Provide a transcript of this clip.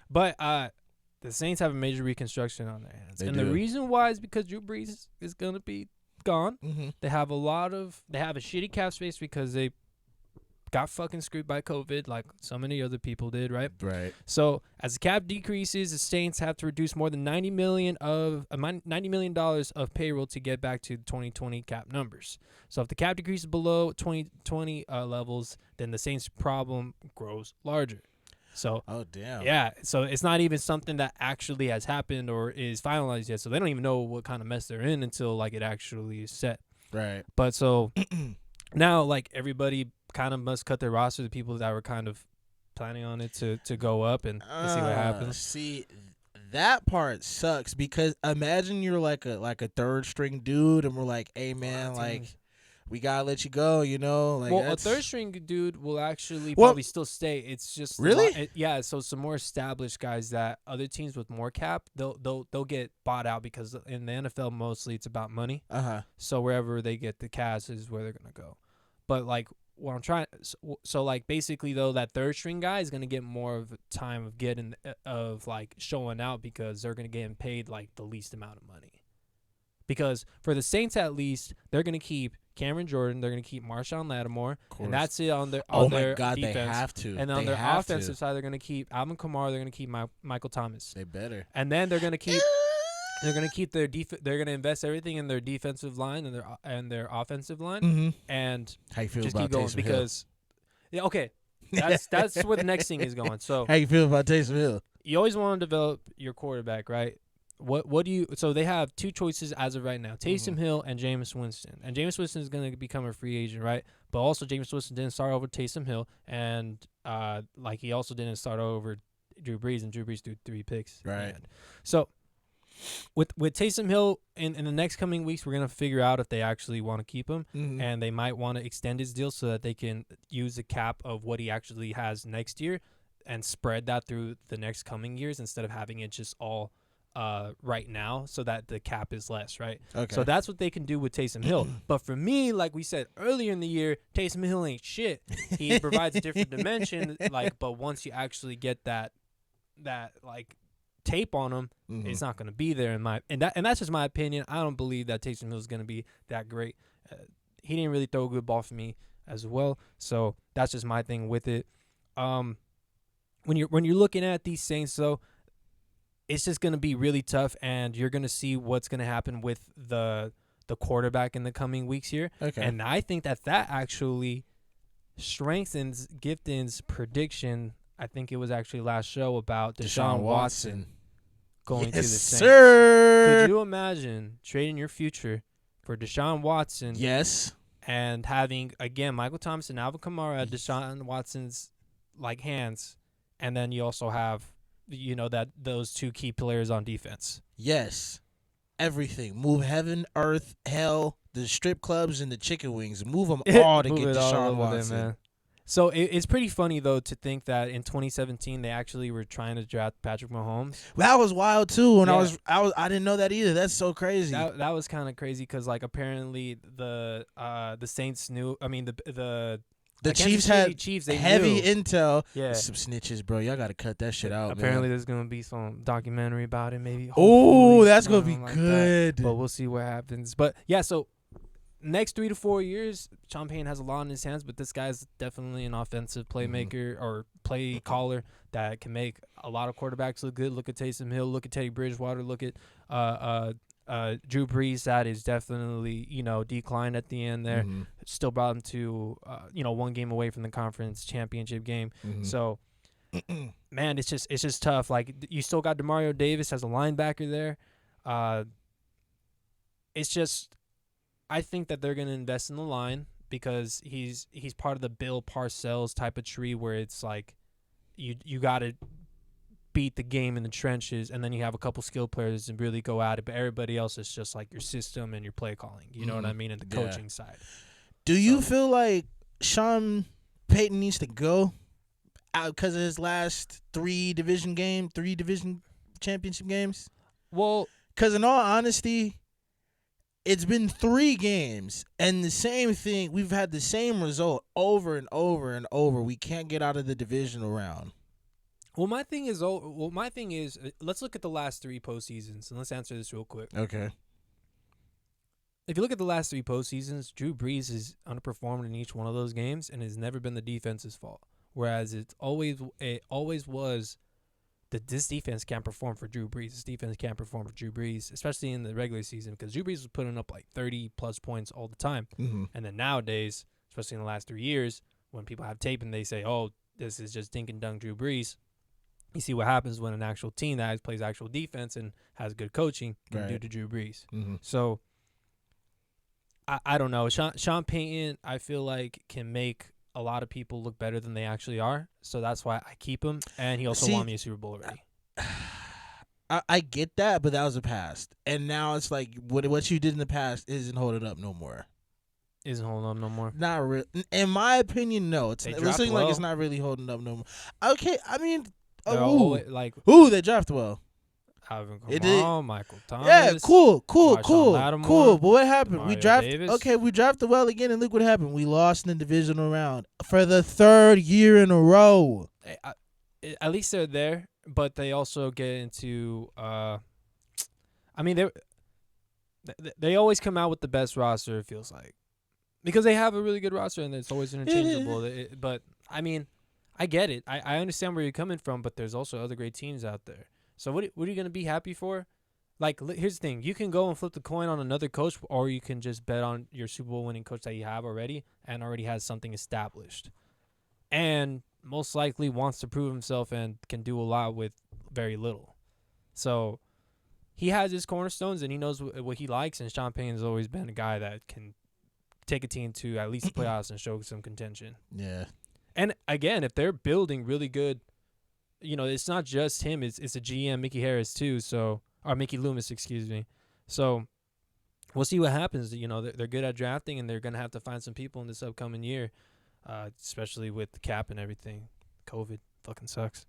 But the Saints have a major reconstruction on their hands. They And do. the reason why is because Drew Brees is going to be gone. Mm-hmm. They have a shitty cap space because they got fucking screwed by COVID like so many other people did, right? Right. So as the cap decreases, the Saints have to reduce more than $90 million of payroll to get back to 2020 cap numbers. So if the cap decreases below 2020 levels, then the Saints' problem grows larger. So Oh, damn. yeah, so it's not even something that actually has happened or is finalized yet. So they don't even know what kind of mess they're in until like it actually is set. Right. But so now like everybody kind of must cut their roster, the people that were kind of planning on it to go up and see what happens. See, that part sucks because imagine you're like a third string dude and we're like, hey man, like we gotta let you go, you know? Like, well, a third string dude will actually Well, probably still stay. It's just really? yeah. So some more established guys that other teams with more cap, they'll get bought out because in the NFL mostly it's about money. So wherever they get the cash is where they're gonna go. But like what I'm trying, so like basically though that third string guy is gonna get more of time of getting of like showing out because they're gonna get paid like the least amount of money. Because for the Saints at least, they're gonna keep Cameron Jordan, they're gonna keep Marshawn Lattimore, and that's it on their my God, defense. they have to. And on They their have offensive to. side, they're gonna keep Alvin Kamara, they're gonna keep Michael Thomas, They better. and then they're gonna keep. They're gonna keep their they're gonna invest everything in their defensive line and their offensive line, Mm-hmm. and How you feel just about keep going Taysom Hill? because, yeah, okay, that's where the next thing is going. So How you feel about Taysom Hill? you always want to develop your quarterback, right? What do you? So they have two choices as of right now: Taysom Hill and Jameis Winston. And Jameis Winston is going to become a free agent, right? But also Jameis Winston didn't start over Taysom Hill, and like he also didn't start over Drew Brees, and Drew Brees threw 3 picks. Right. So with Taysom Hill in the next coming weeks, we're gonna figure out if they actually want to keep him, and they might want to extend his deal so that they can use the cap of what he actually has next year and spread that through the next coming years instead of having it just all right now so that the cap is less, right? Okay. So that's what they can do with Taysom Hill. But for me, like we said earlier in the year, Taysom Hill ain't shit. He provides a different dimension, like, but once you actually get that like tape on him, it's not going to be there and that's just my opinion. I don't believe that Taysom Hill is going to be that great. He didn't really throw a good ball for me as well, so that's just my thing with it. When you're looking at these Saints though, it's just going to be really tough, and you're going to see what's going to happen with the quarterback in the coming weeks here. Okay. And I think that actually strengthens Gifton's prediction. I think it was actually last show about Deshaun Watson going to the Saints. Sir. Could you imagine trading your future for Deshaun Watson? Yes. And having, again, Michael Thomas and Alvin Kamara at Deshaun Watson's like hands, and then you also have that those two key players on defense. Yes. Everything. Move heaven, earth, hell, the strip clubs, and the chicken wings. Move them all to get Deshaun Watson. Man. So it's pretty funny though to think that in 2017 they actually were trying to draft Patrick Mahomes. That was wild too. When I didn't know that either. That's so crazy. That was kind of crazy because like apparently the Saints knew. I mean the Chiefs had they heavy knew. intel. Yeah. Some snitches, bro. Y'all got to cut that shit out, Apparently man. there's going to be some documentary about it maybe. Oh, that's going to be like good. But we'll see what happens. But yeah, so next 3 to 4 years, Sean Payton has a lot in his hands, but this guy's definitely an offensive playmaker or play caller that can make a lot of quarterbacks look good. Look at Taysom Hill, look at Teddy Bridgewater, look at Drew Brees. That is definitely, declined at the end there. Still brought him to, 1 game away from the conference championship game. So, man, it's just tough. Like, you still got DeMario Davis as a linebacker there. It's just, I think that they're going to invest in the line because he's part of the Bill Parcells type of tree where it's like you got to beat the game in the trenches, and then you have a couple skill players and really go at it. But everybody else is just like your system and your play calling. You know what I mean? And the coaching side. Do you feel like Sean Payton needs to go out because of his last 3 division championship games? Well, because in all honesty, it's been 3 games and the same thing. We've had the same result over and over and over. We can't get out of the divisional round. my thing is, let's look at the last 3 postseasons and let's answer this real quick. Okay. If you look at the last 3 postseasons, Drew Brees has underperformed in each one of those games, and it's never been the defense's fault. Whereas it always was that this defense can't perform for Drew Brees. This defense can't perform for Drew Brees, especially in the regular season, because Drew Brees was putting up like 30-plus points all the time. Mm-hmm. And then nowadays, especially in the last 3 years, when people have tape and they say, oh, this is just dink and dunk Drew Brees, you see what happens when an actual team that plays actual defense and has good coaching can do to Drew Brees. Mm-hmm. So, I don't know. Sean Payton, I feel like, can make a lot of people look better than they actually are. So that's why I keep him. And he also won me a Super Bowl already. I get that, but that was the past. And now it's like what you did in the past isn't holding up no more. Isn't holding up no more? Not really. In my opinion, no. It's looking like it's not really holding up no more. Okay, I mean, who they draft well? Alvin Kamara, Michael Thomas. Yeah, cool. Lattimore, But what happened? Demario We drafted well again, and look what happened. We lost in the divisional round for the 3rd year in a row. At least they're there, but they also get into. I mean, they always come out with the best roster. It feels like, because they have a really good roster and it's always interchangeable. But I mean, I get it. I understand where you're coming from, but there's also other great teams out there. So what are you going to be happy for? Like, here's the thing. You can go and flip the coin on another coach, or you can just bet on your Super Bowl winning coach that you have already and already has something established. And most likely wants to prove himself and can do a lot with very little. So he has his cornerstones and he knows what he likes, and Sean Payton has always been a guy that can take a team to at least the playoffs and show some contention. Yeah. And, again, if they're building really good, it's not just him. It's a GM, Mickey Harris, too. So, or Mickey Loomis, excuse me. So, we'll see what happens. They're good at drafting, and they're going to have to find some people in this upcoming year, especially with the cap and everything. COVID fucking sucks.